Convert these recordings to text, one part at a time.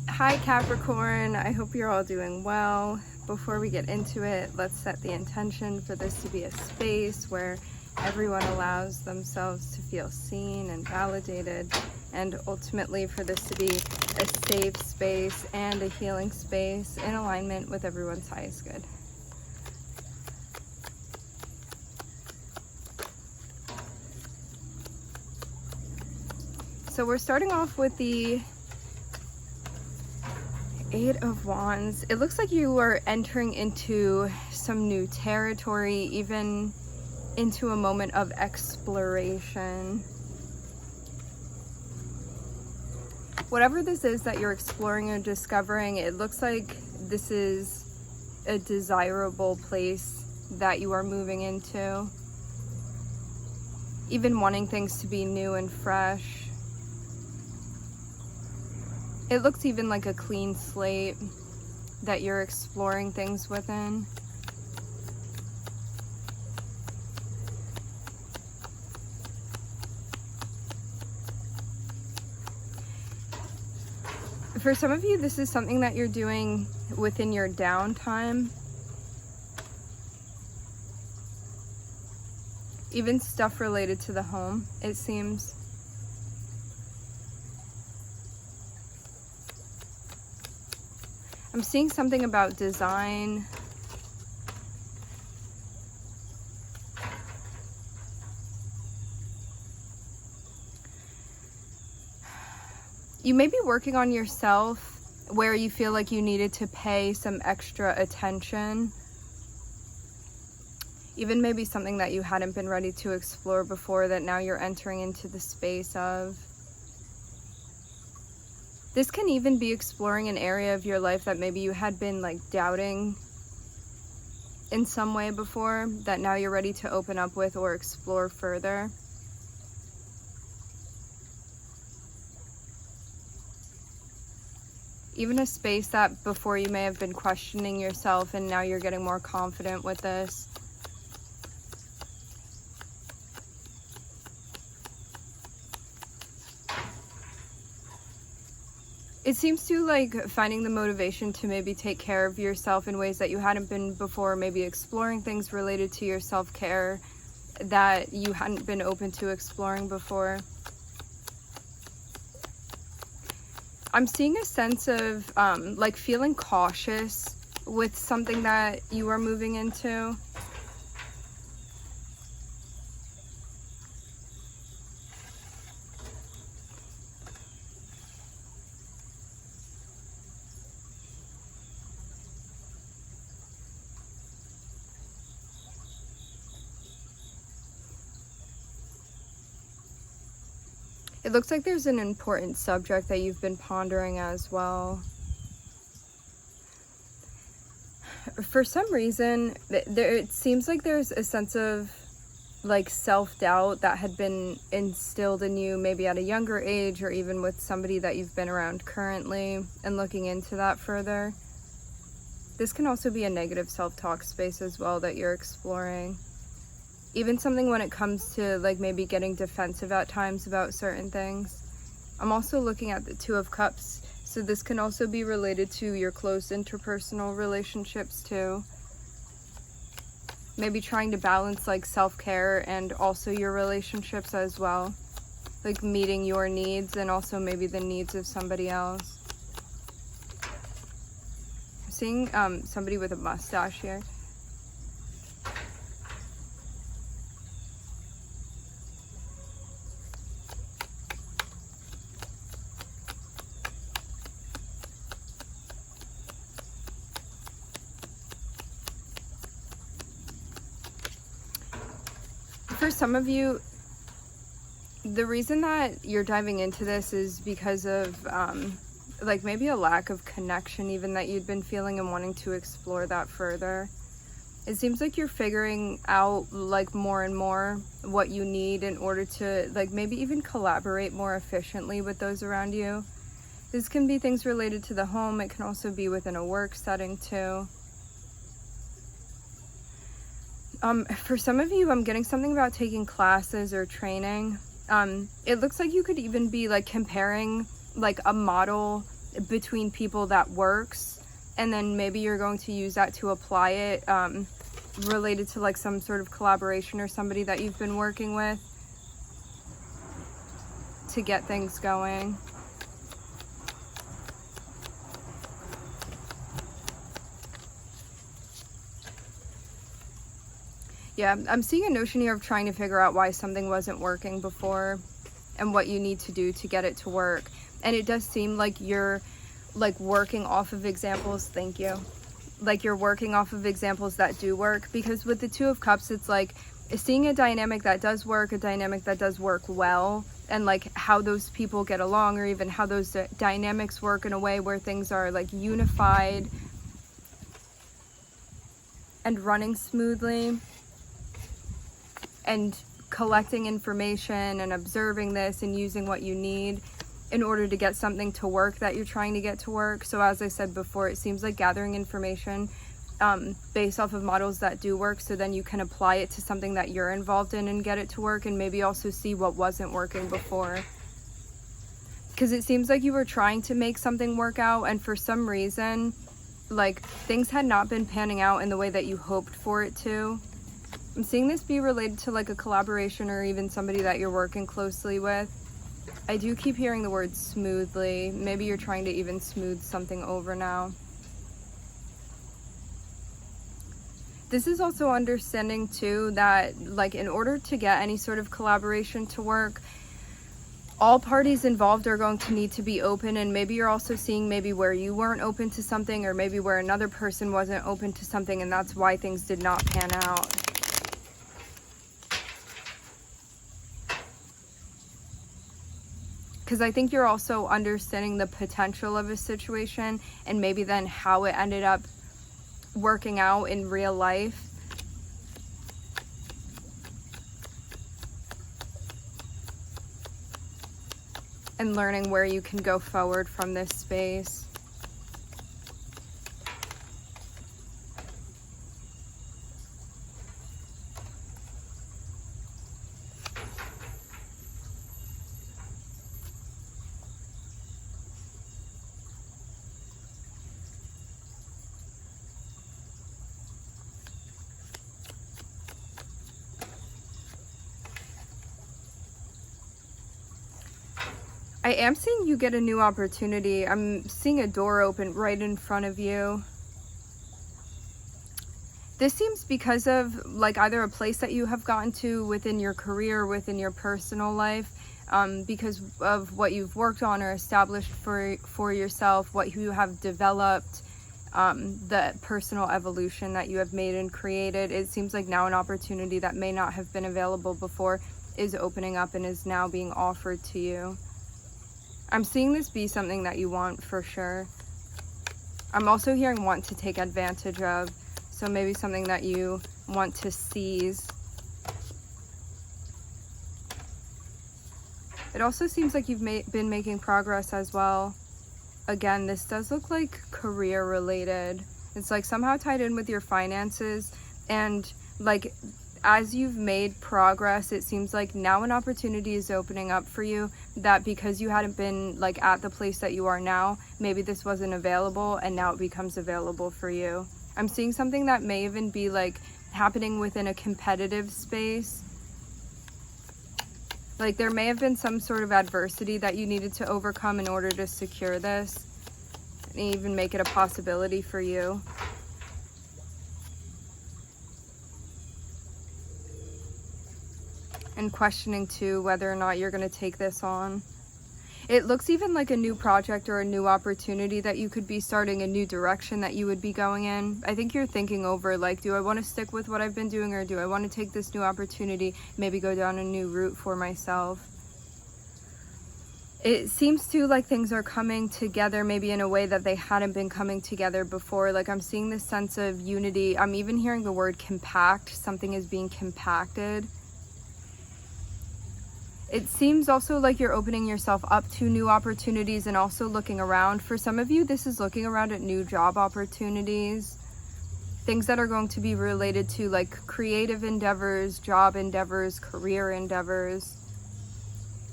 Hi Capricorn, I hope you're all doing well. Before we get into it, let's set the intention for this to be a space where everyone allows themselves to feel seen and validated, and ultimately for this to be a safe space and a healing space in alignment with everyone's highest good. So we're starting off with the Eight of Wands. It looks like you are entering into some new territory, even into a moment of exploration. Whatever this is that you're exploring or discovering, it looks like this is a desirable place that you are moving into. Even wanting things to be new and fresh. It looks even like a clean slate that you're exploring things within. For some of you, this is something that you're doing within your downtime. Even stuff related to the home, it seems. I'm seeing something about design. You may be working on yourself where you feel like you needed to pay some extra attention. Even maybe something that you hadn't been ready to explore before that now you're entering into the space of. This can even be exploring an area of your life that maybe you had been like doubting in some way before, that now you're ready to open up with or explore further. Even a space that before you may have been questioning yourself and now you're getting more confident with this. It seems to like finding the motivation to maybe take care of yourself in ways that you hadn't been before, maybe exploring things related to your self-care that you hadn't been open to exploring before. I'm seeing a sense of like feeling cautious with something that you are moving into. It looks like there's an important subject that you've been pondering as well. For some reason, it seems like there's a sense of like self-doubt that had been instilled in you maybe at a younger age, or even with somebody that you've been around currently, and looking into that further. This can also be a negative self-talk space as well that you're exploring. Even something when it comes to like maybe getting defensive at times about certain things. I'm also looking at the Two of Cups, so this can also be related to your close interpersonal relationships too. Maybe trying to balance like self-care and also your relationships as well. Like meeting your needs and also maybe the needs of somebody else. I'm seeing somebody with a mustache here. For some of you, the reason that you're diving into this is because of like maybe a lack of connection even that you'd been feeling and wanting to explore that further. It seems like you're figuring out like more and more what you need in order to like maybe even collaborate more efficiently with those around you. This can be things related to the home. It can also be within a work setting too. For some of you, I'm getting something about taking classes or training. It looks like you could even be like comparing like a model between people that works, and then maybe you're going to use that to apply it related to like some sort of collaboration or somebody that you've been working with to get things going. Yeah, I'm seeing a notion here of trying to figure out why something wasn't working before and what you need to do to get it to work. And it does seem like you're like working off of examples. Thank you. Like you're working off of examples that do work, because with the Two of Cups, it's like seeing a dynamic that does work, a dynamic that does work well, and like how those people get along, or even how those dynamics work in a way where things are like unified and running smoothly, and collecting information and observing this and using what you need in order to get something to work that you're trying to get to work. So as I said before, it seems like gathering information based off of models that do work, so then you can apply it to something that you're involved in and get it to work, and maybe also see what wasn't working before. Because it seems like you were trying to make something work out, and for some reason, like things had not been panning out in the way that you hoped for it to. I'm seeing this be related to like a collaboration or even somebody that you're working closely with. I do keep hearing the word smoothly. Maybe you're trying to even smooth something over now. This is also understanding too that like in order to get any sort of collaboration to work, all parties involved are going to need to be open, and maybe you're also seeing maybe where you weren't open to something, or maybe where another person wasn't open to something, and that's why things did not pan out. Because I think you're also understanding the potential of a situation, and maybe then how it ended up working out in real life. And learning where you can go forward from this space. I am seeing you get a new opportunity. I'm seeing a door open right in front of you. This seems because of like either a place that you have gotten to within your career, within your personal life, because of what you've worked on or established for yourself, what you have developed, the personal evolution that you have made and created. It seems like now an opportunity that may not have been available before is opening up and is now being offered to you. I'm seeing this be something that you want for sure. I'm also hearing want to take advantage of, so maybe something that you want to seize. It also seems like you've been making progress as well. Again, this does look like career related. It's like somehow tied in with your finances, and like as you've made progress, it seems like now an opportunity is opening up for you that because you hadn't been like at the place that you are now, maybe this wasn't available, and now it becomes available for you. I'm seeing something that may even be like happening within a competitive space. Like there may have been some sort of adversity that you needed to overcome in order to secure this and even make it a possibility for you. And questioning too whether or not you're going to take this on. It looks even like a new project or a new opportunity that you could be starting, a new direction that you would be going in. I think you're thinking over like, do I want to stick with what I've been doing, or do I want to take this new opportunity, maybe go down a new route for myself? It seems too like things are coming together maybe in a way that they hadn't been coming together before. Like I'm seeing this sense of unity. I'm even hearing the word compact. Something is being compacted. It seems also like you're opening yourself up to new opportunities and also looking around. For some of you, this is looking around at new job opportunities, things that are going to be related to like creative endeavors, job endeavors, career endeavors.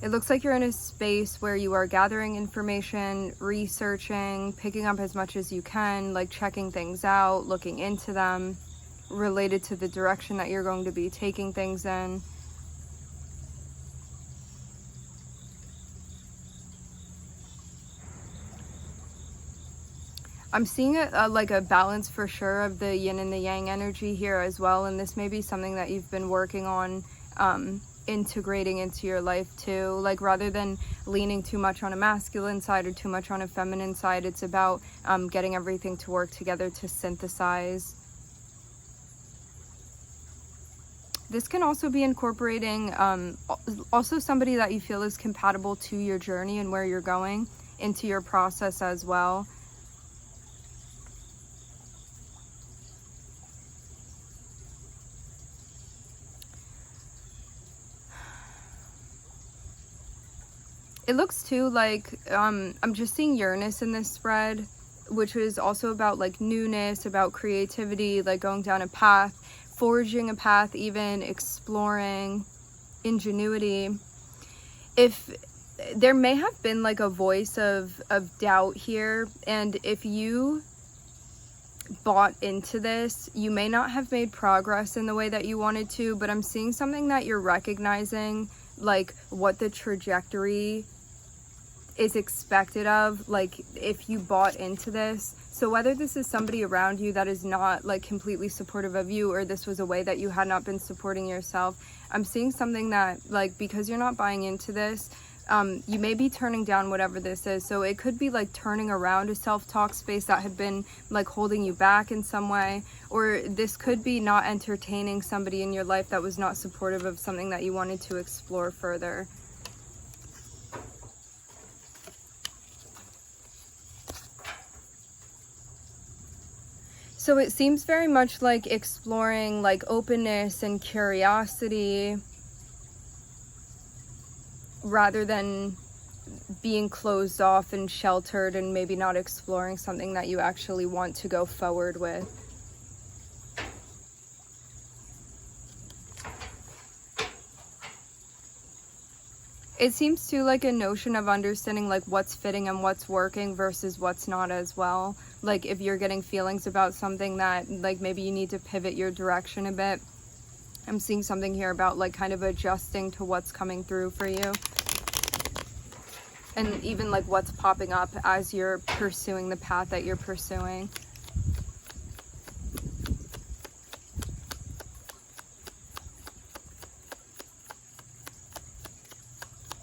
It looks like you're in a space where you are gathering information, researching, picking up as much as you can, like checking things out, looking into them, related to the direction that you're going to be taking things in. I'm seeing like a balance for sure of the yin and the yang energy here as well, and this may be something that you've been working on integrating into your life too. Like, rather than leaning too much on a masculine side or too much on a feminine side, it's about getting everything to work together to synthesize. This can also be incorporating also somebody that you feel is compatible to your journey and where you're going into your process as well. It looks too like, I'm just seeing Uranus in this spread, which is also about like newness, about creativity, like going down a path, forging a path, even exploring, ingenuity. If there may have been like a voice of doubt here, and if you bought into this, you may not have made progress in the way that you wanted to, but I'm seeing something that you're recognizing, like what the trajectory is expected of, like if you bought into this. So whether this is somebody around you that is not like completely supportive of you, or this was a way that you had not been supporting yourself, I'm seeing something that, like, because you're not buying into this, you may be turning down whatever this is. So it could be like turning around a self-talk space that had been like holding you back in some way, or this could be not entertaining somebody in your life that was not supportive of something that you wanted to explore further. So it seems very much like exploring like openness and curiosity, rather than being closed off and sheltered and maybe not exploring something that you actually want to go forward with. It seems too like a notion of understanding like what's fitting and what's working versus what's not as well. Like if you're getting feelings about something that like maybe you need to pivot your direction a bit. I'm seeing something here about like kind of adjusting to what's coming through for you. And even like what's popping up as you're pursuing the path that you're pursuing.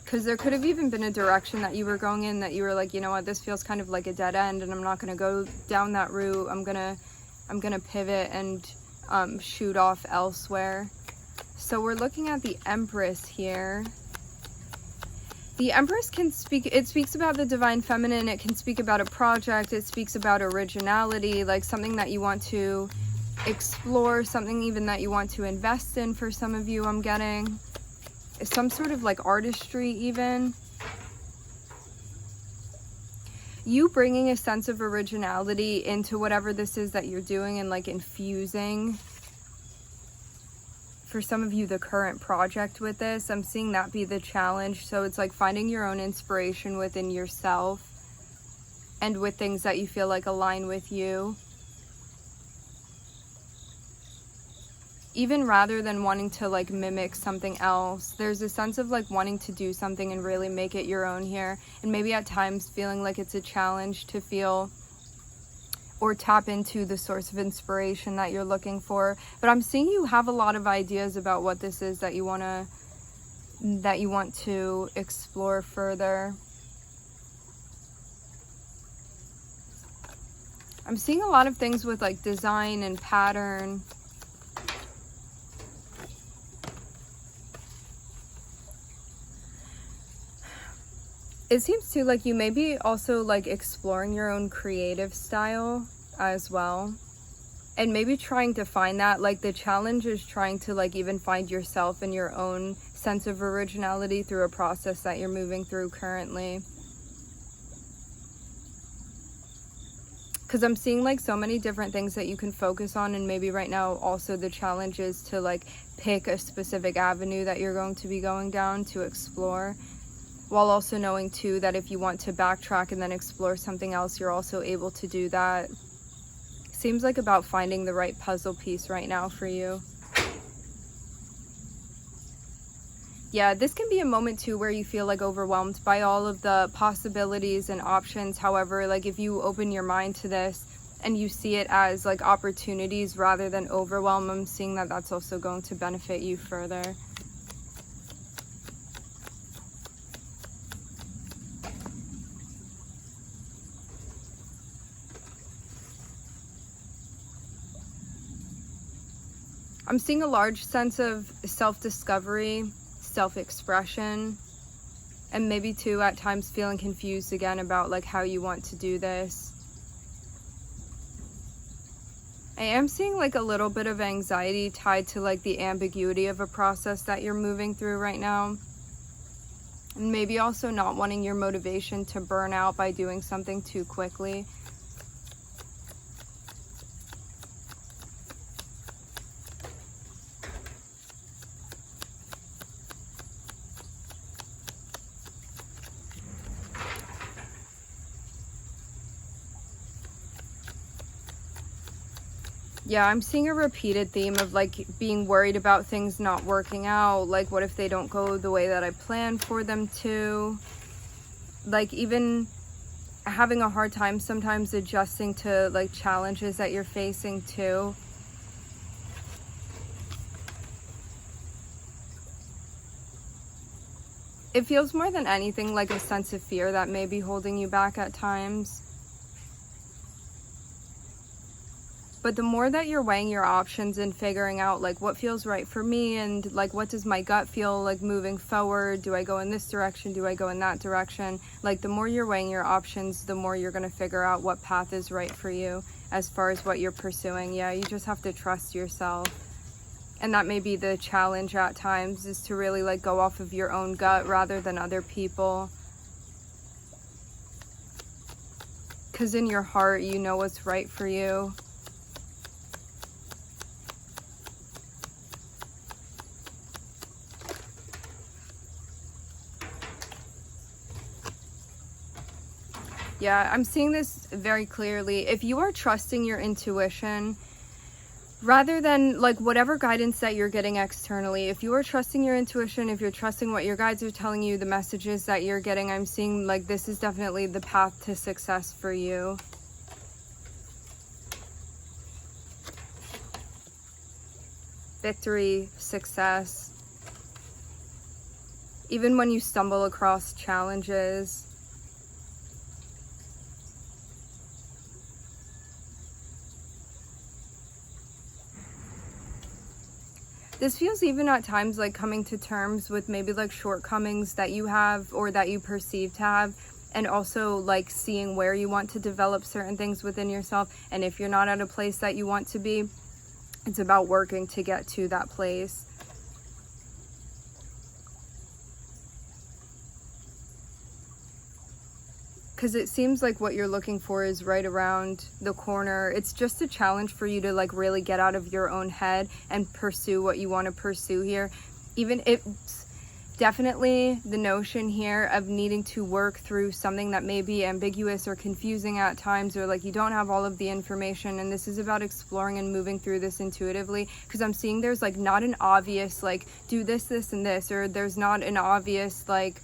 Because there could have even been a direction that you were going in that you were like, you know what, this feels kind of like a dead end and I'm not going to go down that route. I'm gonna pivot and shoot off elsewhere. So we're looking at the Empress here. The Empress can speak, it speaks about the divine feminine, it can speak about a project, it speaks about originality, like something that you want to explore, something even that you want to invest in for some of you, I'm getting. Some sort of like artistry even. You bringing a sense of originality into whatever this is that you're doing and like infusing, for some of you, the current project with this. I'm seeing that be the challenge. So it's like finding your own inspiration within yourself and with things that you feel like align with you. Even rather than wanting to like mimic something else, there's a sense of like wanting to do something and really make it your own here. And maybe at times feeling like it's a challenge to feel or tap into the source of inspiration that you're looking for. But I'm seeing you have a lot of ideas about what this is that you want to explore further. I'm seeing a lot of things with like design and pattern. It seems too like you may be also like exploring your own creative style as well, and maybe trying to find that. Like the challenge is trying to like even find yourself and your own sense of originality through a process that you're moving through currently. Because I'm seeing like so many different things that you can focus on, and maybe right now also the challenge is to like pick a specific avenue that you're going to be going down to explore. while also knowing too that if you want to backtrack and then explore something else, you're also able to do that. Seems like about finding the right puzzle piece right now for you. Yeah, this can be a moment too where you feel like overwhelmed by all of the possibilities and options. However, like if you open your mind to this and you see it as like opportunities rather than overwhelm, I'm seeing that that's also going to benefit you further. I'm seeing a large sense of self-discovery, self-expression, and maybe too at times feeling confused again about like how you want to do this. I am seeing like a little bit of anxiety tied to like the ambiguity of a process that you're moving through right now. And maybe also not wanting your motivation to burn out by doing something too quickly. Yeah, I'm seeing a repeated theme of like being worried about things not working out. Like, what if they don't go the way that I planned for them to? Like, even having a hard time sometimes adjusting to like challenges that you're facing too. It feels more than anything like a sense of fear that may be holding you back at times. But the more that you're weighing your options and figuring out like what feels right for me and like what does my gut feel like moving forward, do I go in this direction, do I go in that direction, like the more you're weighing your options, the more you're going to figure out what path is right for you as far as what you're pursuing. Yeah, you just have to trust yourself. And that may be the challenge at times, is to really like go off of your own gut rather than other people. Because in your heart, you know what's right for you. Yeah, I'm seeing this very clearly. If you are trusting your intuition, rather than like whatever guidance that you're getting externally, if you are trusting your intuition, if you're trusting what your guides are telling you, the messages that you're getting, I'm seeing like this is definitely the path to success for you. Victory, success. Even when you stumble across challenges. This feels even at times like coming to terms with maybe like shortcomings that you have or that you perceive to have, and also like seeing where you want to develop certain things within yourself. And if you're not at a place that you want to be, it's about working to get to that place. Because it seems like what you're looking for is right around the corner. It's just a challenge for you to like really get out of your own head and pursue what you want to pursue here. Even it's definitely the notion here of needing to work through something that may be ambiguous or confusing at times, or like you don't have all of the information. And this is about exploring and moving through this intuitively, because I'm seeing there's like not an obvious like do this, this, and this, or there's not an obvious like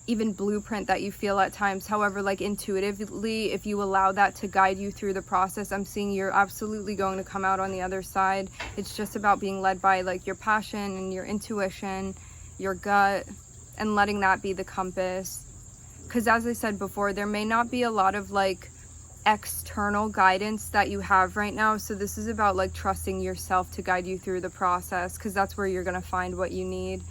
even blueprint that you feel at times. However, like intuitively, if you allow that to guide you through the process, I'm seeing you're absolutely going to come out on the other side. It's just about being led by like your passion and your intuition, your gut, and letting that be the compass. Because as I said before, there may not be a lot of like external guidance that you have right now. So this is about like trusting yourself to guide you through the process, because that's where you're going to find what you need.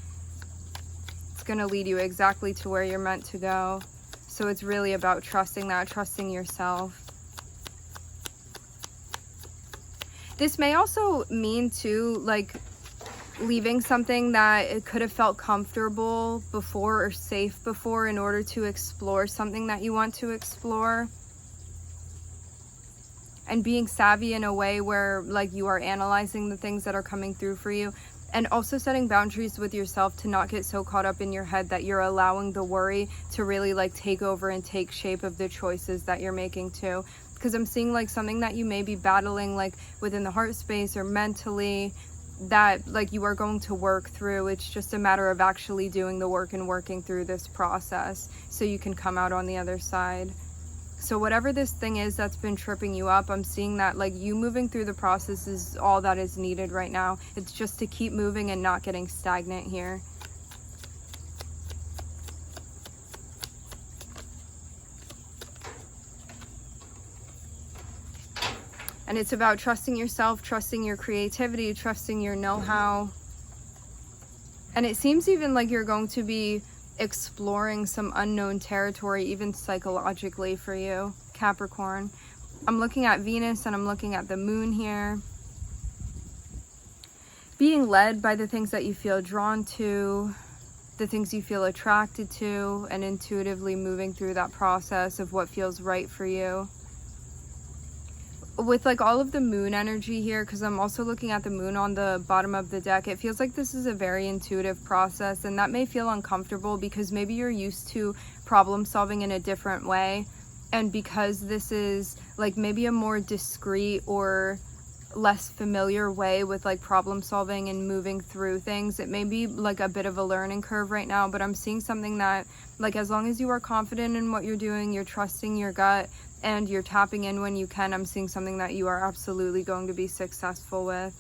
Going to lead you exactly to where you're meant to go. So it's really about trusting that, trusting yourself. This may also mean too like leaving something that it could have felt comfortable before or safe before in order to explore something that you want to explore. And being savvy in a way where like you are analyzing the things that are coming through for you. And also setting boundaries with yourself to not get so caught up in your head that you're allowing the worry to really like take over and take shape of the choices that you're making too. Because I'm seeing like something that you may be battling like within the heart space or mentally, that like you are going to work through. It's just a matter of actually doing the work and working through this process so you can come out on the other side. So whatever this thing is that's been tripping you up, I'm seeing that like you moving through the process is all that is needed right now. It's just to keep moving and not getting stagnant here. And it's about trusting yourself, trusting your creativity, trusting your know-how. And it seems even like you're going to be exploring some unknown territory, even psychologically for you, Capricorn. I'm looking at Venus and I'm looking at the moon here. Being led by the things that you feel drawn to, the things you feel attracted to, and intuitively moving through that process of what feels right for you. With like all of the moon energy here, because I'm also looking at the moon on the bottom of the deck, it feels like this is a very intuitive process, and that may feel uncomfortable because maybe you're used to problem solving in a different way, and because this is like maybe a more discreet or less familiar way with like problem solving and moving through things, it may be like a bit of a learning curve right now. But I'm seeing something that like as long as you are confident in what you're doing, you're trusting your gut, and you're tapping in when you can, I'm seeing something that you are absolutely going to be successful with.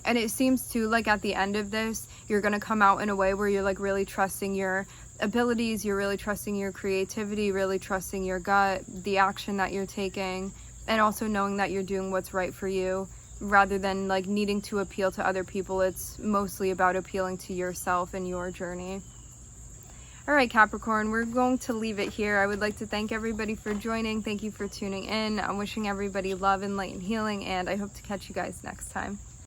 And it seems too like at the end of this, you're going to come out in a way where you're like really trusting your abilities, you're really trusting your creativity, really trusting your gut, the action that you're taking, and also knowing that you're doing what's right for you rather than like needing to appeal to other people. It's mostly about appealing to yourself and your journey. All right, Capricorn, we're going to leave it here. I would like to thank everybody for joining. Thank you for tuning in. I'm wishing everybody love and light and healing, and I hope to catch you guys next time.